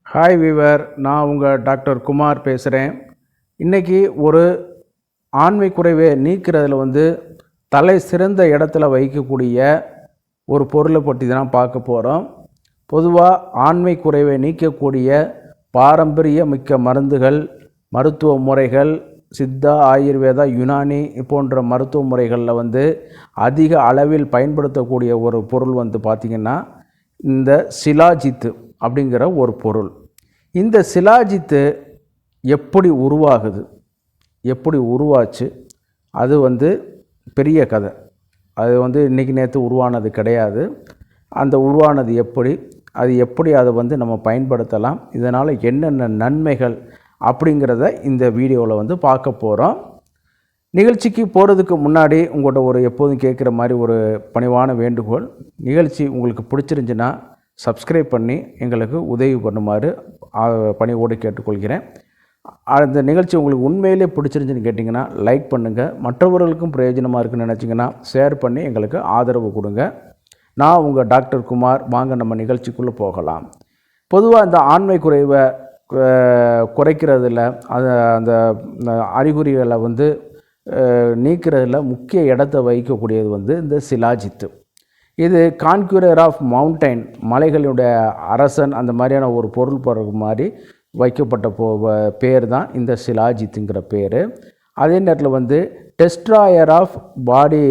Hi viewer, நான் உங்கள் doctor Kumar பேசுகிறேன். இன்றைக்கி ஒரு ஆண்மை குறைவை நீக்கிறதுல தலை சிறந்த இடத்துல வைக்கக்கூடிய ஒரு பொருளை பற்றி தான் பார்க்க போகிறோம். பொதுவாக ஆண்மை குறைவை நீக்கக்கூடிய பாரம்பரிய மிக்க மருந்துகள், மருத்துவ முறைகள், சித்தா, ஆயுர்வேதா, யுனானி போன்ற மருத்துவ முறைகளில் அதிக அளவில் பயன்படுத்தக்கூடிய ஒரு பொருள் பார்த்திங்கன்னா இந்த சிலாஜித்து அப்படிங்கிற ஒரு பொருள். இந்த சிலாஜித்து எப்படி உருவாகுது, எப்படி உருவாச்சு, அது பெரிய கதை. அது இன்றைக்கி நேற்று உருவானது கிடையாது. அந்த உருவானது எப்படி, அது எப்படி அதை நம்ம பயன்படுத்தலாம், இதனால் என்னென்ன நன்மைகள் அப்படிங்கிறத இந்த வீடியோவில் பார்க்க போகிறோம். நிகழ்ச்சிக்கு போகிறதுக்கு முன்னாடி உங்கள்கிட்ட எப்போதும் கேட்குற மாதிரி ஒரு பணிவான வேண்டுகோள். நிகழ்ச்சி உங்களுக்கு பிடிச்சிருந்துச்சுன்னா சப்ஸ்கிரைப் பண்ணி எங்களுக்கு உதவி பண்ணுமாறு பணியோடு கேட்டுக்கொள்கிறேன். அந்த நிகழ்ச்சி உங்களுக்கு உண்மையிலே பிடிச்சிருந்துச்சின்னு கேட்டிங்கன்னா லைக் பண்ணுங்கள். மற்றவர்களுக்கும் பிரயோஜனமாக இருக்குன்னு நினச்சிங்கன்னா ஷேர் பண்ணி எங்களுக்கு ஆதரவு கொடுங்க. நான் உங்கள் டாக்டர் குமார். வாங்க நம்ம நிகழ்ச்சிக்குள்ளே போகலாம். பொதுவாக இந்த ஆண்மை குறைவை குறைக்கிறதுல அந்த அறிகுறிகளை நீக்கிறதுல முக்கிய இடத்தை வைக்கக்கூடியது இந்த சிலாஜித்து. இது கான்க்யூரர் ஆஃப் மவுண்டைன், மலைகளுடைய அரசன், அந்த மாதிரியான ஒரு பொருள் போடுற மாதிரி வைக்கப்பட்ட பேர் தான் இந்த சிலாஜித்துங்கிற பேர். அதே நேரத்தில் டெஸ்ட்ராயர் ஆஃப் பாடி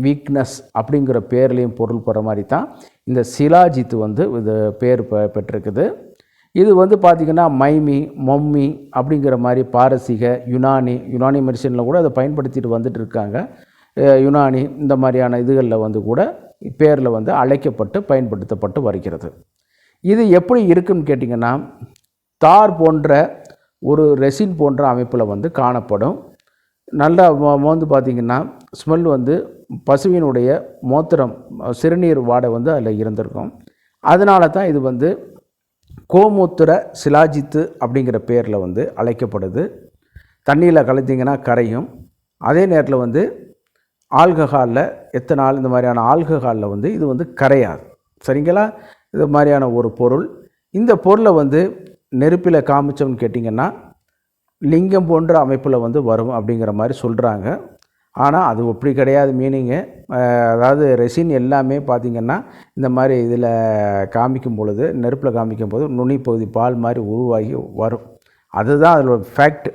வீக்னஸ் அப்படிங்கிற பேர்லேயும் பொருள் போடுற மாதிரி தான் இந்த சிலாஜித்து இது பேர் பெற்றிருக்குது. இது பார்த்திங்கன்னா மைமி, மம்மி அப்படிங்கிற மாதிரி பாரசீக, யுனானி மெடிசனில் கூட அதை பயன்படுத்திட்டு வந்துட்டு இருக்காங்க. யுனானி இந்த மாதிரியான இதுகளில் கூட பேரில் அழைக்கப்பட்டு பயன்படுத்தப்பட்டு வருகிறது. இது எப்படி இருக்குன்னு கேட்டிங்கன்னா தார் போன்ற ஒரு ரெசின் போன்ற அமைப்பில் காணப்படும். நல்லா பார்த்திங்கன்னா ஸ்மெல் பசுவினுடைய மூத்திரம், சிறுநீர் வாடை அதில் இருந்திருக்கும். அதனால தான் இது கோமூத்திர சிலாஜித்து அப்படிங்கிற பேரில் அழைக்கப்படுது. தண்ணியில் கலத்திங்கன்னா கரையும். அதே நேரத்தில் ஆல்கஹாலில், எத்தனால், இந்த மாதிரியான ஆல்கஹாலில் இது கரையாது. சரிங்களா? இது மாதிரியான ஒரு பொருள். இந்த பொருளை நெருப்பில் காமிச்சோம்னு கேட்டிங்கன்னா லிங்கம் போன்ற அமைப்பில் வரும் அப்படிங்கிற மாதிரி சொல்கிறாங்க. ஆனால் அது அப்படி கிடையாது மீனிங்கு. அதாவது ரெசின் எல்லாமே பார்த்திங்கன்னா இந்த மாதிரி இதில் காமிக்கும் பொழுது, நெருப்பில் காமிக்கும் போது நுனி பகுதி பால் மாதிரி உருவாகி வரும். அதுதான் அதில் ஃபேக்ட்.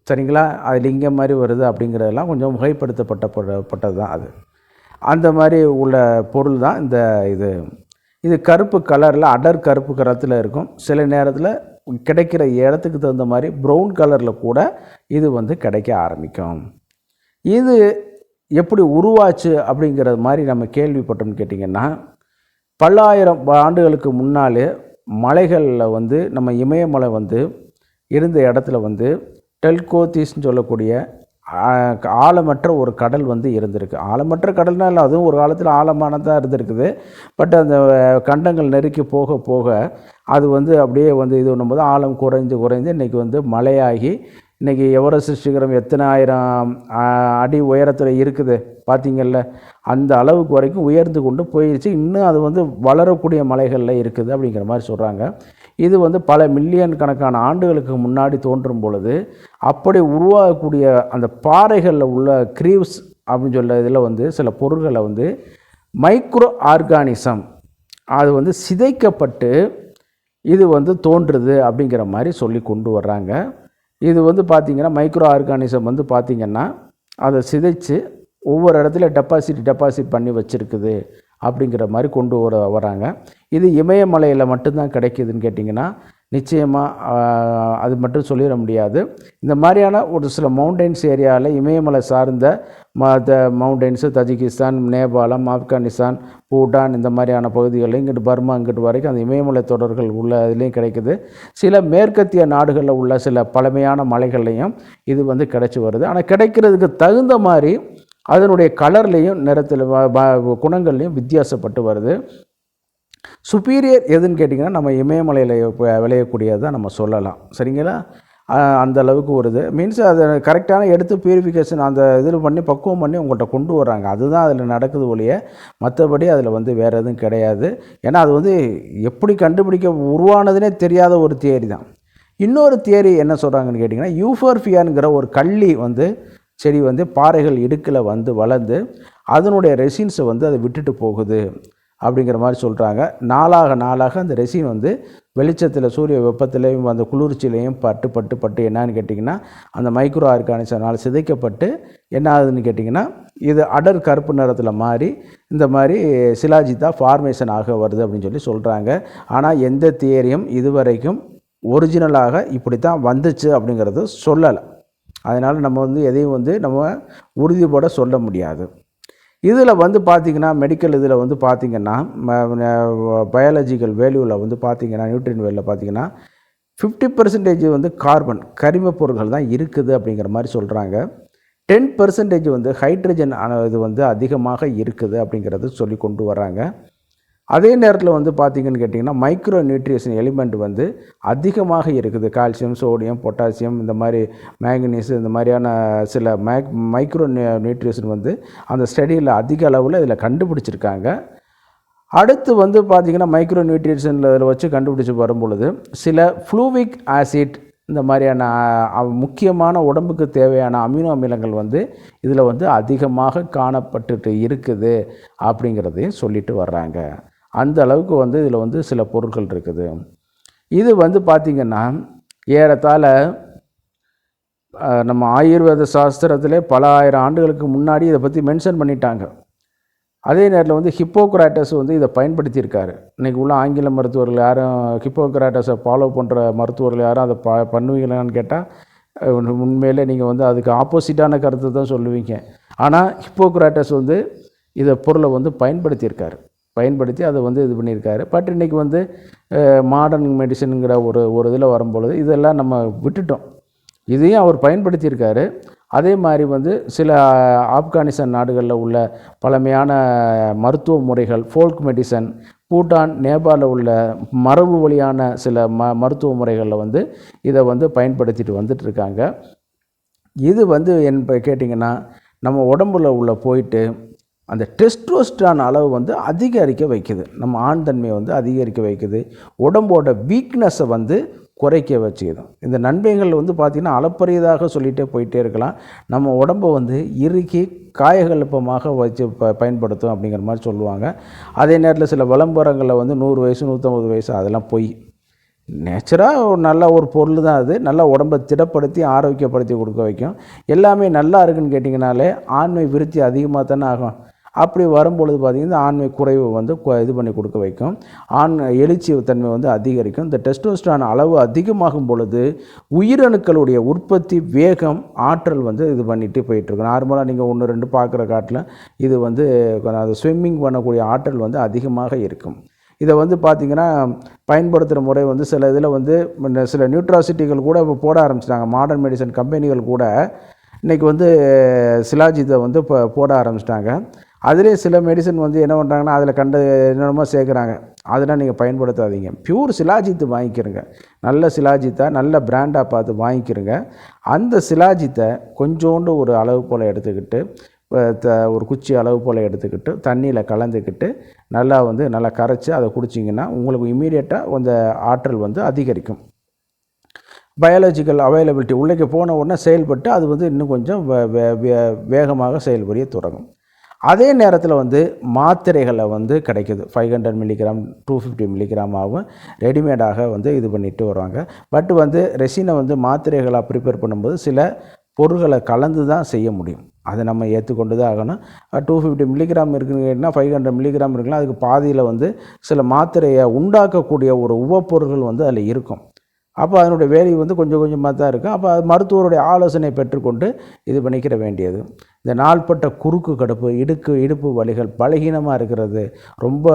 சரிங்களா? அது லிங்கம் மாதிரி வருது அப்படிங்கிறதெல்லாம் கொஞ்சம் மிகைப்படுத்தப்பட்டது தான் அது. அந்த மாதிரி உள்ள பொருள் தான் இது கருப்பு கலரில், அடர் கருப்பு கலத்தில் இருக்கும். சில நேரத்தில் கிடைக்கிற இடத்துக்கு தகுந்த மாதிரி ப்ரௌன் கலரில் கூட இது கிடைக்க ஆரம்பிக்கும். இது எப்படி உருவாச்சு அப்படிங்கிறது மாதிரி நம்ம கேள்விப்பட்டோம்னு கேட்டிங்கன்னா பல்லாயிரம் ஆண்டுகளுக்கு முன்னாலே மலைகளில் நம்ம இமயமலை இருந்த இடத்துல டெல்கோத்திஸ்ன்னு சொல்லக்கூடிய ஆழமற்ற ஒரு கடல் இருந்திருக்கு. ஆழமற்ற கடல்னால் இல்லை, அதுவும் ஒரு காலத்தில் ஆழமானதாக இருந்திருக்குது. பட் அந்த கண்டங்கள் நெருக்கி போக போக அது அப்படியே இது பண்ணும்போது ஆழம் குறைஞ்சு இன்றைக்கி மலையாகி இன்றைக்கி எவரெஸ்ட் சிகரம் எத்தனை ஆயிரம் அடி உயரத்தில் இருக்குது பார்த்திங்கள்ல, அந்த அளவுக்கு வரைக்கும் உயர்ந்து கொண்டு போயிடுச்சு. இன்னும் அது வளரக்கூடிய மலைகளில் இருக்குது அப்படிங்கிற மாதிரி சொல்கிறாங்க. இது பல மில்லியன் கணக்கான ஆண்டுகளுக்கு முன்னாடி தோன்றும் பொழுது அப்படி உருவாகக்கூடிய அந்த பாறைகளில் உள்ள க்ரீவ்ஸ் அப்படின்னு சொல்ல இதில் சில பொருள்களை மைக்ரோ ஆர்கானிசம் அது சிதைக்கப்பட்டு இது தோன்றுது அப்படிங்கிற மாதிரி சொல்லி கொண்டு வர்றாங்க. இது பார்த்திங்கன்னா மைக்ரோ ஆர்கானிசம் பார்த்திங்கன்னா அதை சிதைச்சு ஒவ்வொரு இடத்துல டெபாசிட் பண்ணி வச்சுருக்குது அப்படிங்கிற மாதிரி கொண்டு வராங்க. இது இமயமலையில் மட்டும்தான் கிடைக்கிதுன்னு கேட்டிங்கன்னா நிச்சயமாக அது மட்டும் சொல்லிட முடியாது. இந்த மாதிரியான ஒரு சில மவுண்டன்ஸ் ஏரியாவில், இமயமலை சார்ந்த மவுண்டன்ஸு, தஜிகிஸ்தான், நேபாளம், ஆப்கானிஸ்தான், பூட்டான் இந்த மாதிரியான பகுதிகளில், இங்கிட்டு பர்மா, இங்கிட்டு வரைக்கும் அந்த இமயமலை தொடர்கள் உள்ள இதுலேயும் கிடைக்குது. சில மேற்கத்திய நாடுகளில் உள்ள சில பழமையான மலைகள்லையும் இது கிடைச்சி வருது. ஆனால் கிடைக்கிறதுக்கு தகுந்த மாதிரி அதனுடைய கலர்லேயும், நிறத்தில், குணங்கள்லேயும் வித்தியாசப்பட்டு வருது. சுப்பீரியர் எதுன்னு கேட்டிங்கன்னா நம்ம இமயமலையில் விளையக்கூடியது தான் நம்ம சொல்லலாம். சரிங்களா? அந்த அளவுக்கு வருது. மீன்ஸ் அதை கரெக்டான எடுத்து பியூரிஃபிகேஷன் அந்த இதில் பண்ணி பக்குவம் பண்ணி உங்கள்கிட்ட கொண்டு வர்றாங்க. அதுதான் அதில் நடக்குது ஒழிய மற்றபடி அதில் வந்து வேறு எதுவும் கிடையாது. ஏன்னா அது வந்து எப்படி கண்டுபிடிக்க உருவானதுனே தெரியாத ஒரு தியரி தான். இன்னொரு தியரி என்ன சொல்கிறாங்கன்னு கேட்டிங்கன்னா, யூஃபோர்பியாங்கிற ஒரு கள்ளி வந்து செடி வந்து பாறைகள் இடுக்கில் வந்து வளர்ந்து அதனுடைய ரெசின்ஸை வந்து அதை விட்டுட்டு போகுது அப்படிங்கிற மாதிரி சொல்கிறாங்க. நாளாக அந்த ரெசின் வந்து வெளிச்சத்தில் சூரிய வெப்பத்திலையும் அந்த குளிர்ச்சியிலையும் பட்டு என்னன்னு கேட்டிங்கன்னா அந்த மைக்ரோ ஆர்கானிசனால் சிதைக்கப்பட்டு என்ன ஆகுதுன்னு கேட்டிங்கன்னா இது அடர் கருப்பு நிறத்தில் மாறி இந்த மாதிரி சிலாஜித்தா ஃபார்மேஷன் ஆக வருது அப்படின்னு சொல்கிறாங்க. ஆனால் எந்த தியரியும் இதுவரைக்கும் ஒரிஜினலாக இப்படி தான் வந்துச்சு அப்படிங்கிறது சொல்லலை. அதனால் நம்ம வந்து எதையும் வந்து நம்ம உறுதிப்பட சொல்ல முடியாது. இதில் வந்து பார்த்திங்கன்னா மெடிக்கல் இதில் வந்து பார்த்திங்கன்னா பயாலஜிக்கல் வேல்யூவில் வந்து பார்த்திங்கன்னா நியூட்ரியன் வேல்யூவில் பார்த்திங்கன்னா 50% வந்து கார்பன் கரிம பொருட்கள் தான் இருக்குது அப்படிங்கிற மாதிரி சொல்கிறாங்க. 10% வந்து ஹைட்ரஜன் இது வந்து அதிகமாக இருக்குது அப்படிங்கிறது சொல்லி கொண்டு வராங்க. அதே நேரத்தில் வந்து பார்த்திங்கன்னு கேட்டிங்கன்னா மைக்ரோ நியூட்ரிஷன் எலிமெண்ட் வந்து அதிகமாக இருக்குது. கால்சியம், சோடியம், பொட்டாசியம், இந்த மாதிரி மேங்கனீஸ், இந்த மாதிரியான சில மைக்ரோ நியூட்ரிஷன் வந்து அந்த ஸ்டடியில் அதிக அளவில் இதில் கண்டுபிடிச்சிருக்காங்க. அடுத்து வந்து பார்த்திங்கன்னா மைக்ரோ நியூட்ரிஷனில் இதில் வச்சு கண்டுபிடிச்சி வரும்பொழுது சில ஃப்ளூவிக் ஆசிட் இந்த மாதிரியான முக்கியமான உடம்புக்கு தேவையான அமினோ அமிலங்கள் வந்து இதில் வந்து அதிகமாக காணப்பட்டுட்டு இருக்குது அப்படிங்கிறதையும் சொல்லிட்டு வர்றாங்க. அந்த அளவுக்கு வந்து இதில் வந்து சில பொருட்கள் இருக்குது. இது வந்து பார்த்திங்கன்னா ஏறத்தாழ நம்ம ஆயுர்வேத சாஸ்திரத்திலே பல ஆயிரம் ஆண்டுகளுக்கு முன்னாடி இதை பற்றி மென்ஷன் பண்ணிட்டாங்க. அதே நேரத்தில் வந்து ஹிப்போக்ராட்டஸ் வந்து இதை பயன்படுத்தியிருக்காரு. இன்றைக்கி உள்ள ஆங்கில மருத்துவர்கள் யாரும் ஹிப்போக்ராட்டஸை ஃபாலோ பண்ணுற மருத்துவர்கள் யாரும் அதை பண்ணுவீங்களான்னு கேட்டால் உண்மையிலே நீங்கள் வந்து அதுக்கு ஆப்போசிட்டான கருத்து தான் சொல்லுவீங்க. ஆனால் ஹிப்போக்ராட்டஸ் வந்து இதை பொருளை வந்து பயன்படுத்தி அதை வந்து இது பண்ணியிருக்காரு. பட் இன்றைக்கி வந்து மாடர்ன் மெடிசனுங்கிற ஒரு இதில் வரும்பொழுது இதெல்லாம் நம்ம விட்டுட்டோம். இதையும் அவர் பயன்படுத்தியிருக்காரு. அதே மாதிரி வந்து சில ஆப்கானிஸ்தான் நாடுகளில் உள்ள பழமையான மருத்துவ முறைகள், ஃபோல்க் மெடிசன், பூட்டான், நேபாளில் உள்ள மரபு வழியான சில மருத்துவ முறைகளில் வந்து இதை வந்து பயன்படுத்திட்டு வந்துட்டுருக்காங்க. இது வந்து கேட்டிங்கன்னா நம்ம உடம்புல உள்ள போயிட்டு அந்த டெஸ்டோஸ்டரான் அளவு வந்து அதிகரிக்க வைக்குது. நம்ம ஆண் தன்மையை வந்து அதிகரிக்க வைக்குது. உடம்போட வீக்னஸை வந்து குறைக்க வச்சுக்குது. இந்த நன்மைகள் வந்து பார்த்திங்கன்னா அளப்பரியதாக சொல்லிகிட்டே போயிட்டே இருக்கலாம். நம்ம உடம்பை வந்து இறுக்கி காயகல்பமாக வச்சு பயன்படுத்தும் அப்படிங்கிற மாதிரி சொல்லுவாங்க. அதே நேரத்தில் சில விளம்பரங்களில் வந்து 100 வயசு 150 வயசு அதெல்லாம் பொய். நேச்சராக ஒரு நல்ல ஒரு பொருள் தான் அது. நல்லா உடம்பை திடப்படுத்தி ஆரோக்கியப்படுத்தி கொடுக்க வைக்கும். எல்லாமே நல்லா இருக்குன்னு கேட்டிங்கனாலே ஆண்மை விருத்தி அதிகமாக தானே ஆகும். அப்படி வரும்பொழுது பார்த்திங்கன்னா ஆண்மை குறைவு வந்து இது பண்ணி கொடுக்க வைக்கும். எழுச்சி தன்மை வந்து அதிகரிக்கும். இந்த டெஸ்டோஸ்டரான் அளவு அதிகமாகும் பொழுது உயிரணுக்களுடைய உற்பத்தி வேகம் ஆற்றல் வந்து இது பண்ணிட்டு போயிட்டுருக்கும். நார்மலாக நீங்கள் 1 2 பார்க்குற காட்டில் இது வந்து அது ஸ்விம்மிங் பண்ணக்கூடிய ஆற்றல் வந்து அதிகமாக இருக்கும். இதை வந்து பார்த்திங்கன்னா பயன்படுத்துகிற முறை வந்து சில இதில் வந்து சில நியூட்ராசிட்டிகள் கூட இப்போ போட ஆரம்பிச்சிட்டாங்க. மாடர்ன் மெடிசன் கம்பெனிகள் கூட இன்றைக்கி வந்து சிலாஜித்தை வந்து இப்போ போட ஆரம்பிச்சிட்டாங்க. அதிலே சில மெடிசன் வந்து என்ன பண்ணுறாங்கன்னா அதில் என்னென்னமோ சேர்க்குறாங்க. அதெல்லாம் நீங்கள் பயன்படுத்தாதீங்க. பியூர் சிலாஜித்து வாங்கிக்கிறங்க. நல்ல சிலாஜித்தை நல்ல பிராண்டாக பார்த்து வாங்கிக்கிறங்க. அந்த சிலாஜித்தை கொஞ்சோண்டு ஒரு அளவு போல் எடுத்துக்கிட்டு ஒரு குச்சி அளவு போல் எடுத்துக்கிட்டு தண்ணியில் கலந்துக்கிட்டு நல்லா கரைச்சி அதை குடிச்சிங்கன்னா உங்களுக்கு இம்மீடியட்டாக அந்த ஆற்றல் வந்து அதிகரிக்கும். பயாலஜிக்கல் அவைலபிலிட்டி உள்ளே போன உடனே செயல்பட்டு அது வந்து இன்னும் கொஞ்சம் வேகமாக செயல்புரிய தொடங்கும். அதே நேரத்தில் வந்து மாத்திரைகளை வந்து கிடைக்குது. 500 மில்லிகிராம் 250 மில்லிகிராமாகவும் ரெடிமேடாக வந்து இது பண்ணிட்டு வருவாங்க. பட் வந்து ரெசினை வந்து மாத்திரைகளாக ப்ரிப்பேர் பண்ணும்போது சில பொருட்களை கலந்து தான் செய்ய முடியும். அதை நம்ம ஏற்றுக்கொண்டு தான் ஆகணும். 250 மில்லிகிராம் இருக்குன்னா 500 மில்லிகிராம் இருக்குன்னா அதுக்கு பாதியில் வந்து சில மாத்திரையை உண்டாக்கக்கூடிய ஒரு உபப்பொருட்கள் வந்து அதில் இருக்கும். அப்போ அதனுடைய வேல்யூ வந்து கொஞ்சம் கொஞ்சமாக தான் இருக்கும். அப்போ அது மருத்துவருடைய ஆலோசனை பெற்றுக்கொண்டு இது பண்ணிக்கிற வேண்டியது. இந்த நாள்பட்ட குறுக்கு கடுப்பு, இடுப்பு வலிகள், பலகீனமாக இருக்கிறது, ரொம்ப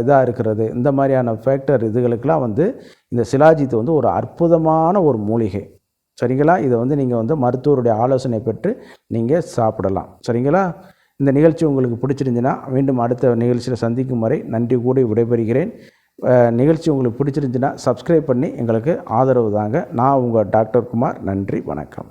இதாக இருக்கிறது, இந்த மாதிரியான ஃபேக்டர் இதுகளுக்கெல்லாம் வந்து இந்த சிலாஜித்து வந்து ஒரு அற்புதமான ஒரு மூலிகை. சரிங்களா? இதை வந்து நீங்கள் வந்து மருத்துவருடைய ஆலோசனை பெற்று நீங்கள் சாப்பிடலாம். சரிங்களா? இந்த நிகழ்ச்சி உங்களுக்கு பிடிச்சிருந்துச்சுன்னா மீண்டும் அடுத்த நிகழ்ச்சியில் சந்திக்கும் வரை நன்றி கூடி விடைபெறுகிறேன். நிகழ்ச்சி உங்களுக்கு பிடிச்சிருந்துச்சுன்னா சப்ஸ்கிரைப் பண்ணி எங்களுக்கு ஆதரவு தாங்க. நான் உங்கள் டாக்டர் குமார். நன்றி, வணக்கம்.